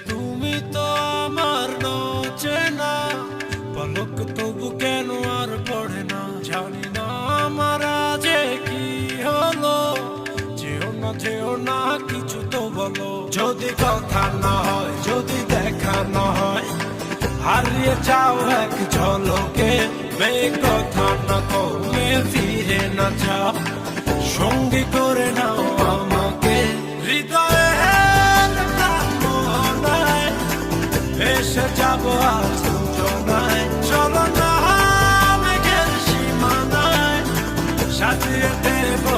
তুমি তো আমার চেনা পলক, তবু কেন আর পড়ে না জানি না আমার যে কি হলো। যেও না কিছু তো বলো, যদি কথা না হয়, যদি দেখা না হয়, হারিয়ে যাও এক ঝলকে। কথা না কমে ফিরে না যাও, সঙ্গী করে নাও আমাকে। হৃদয়ে এসে যাবো আজ দুজনায়, চলো না মেঘের সীমানায় সাজিয়ে দেবো।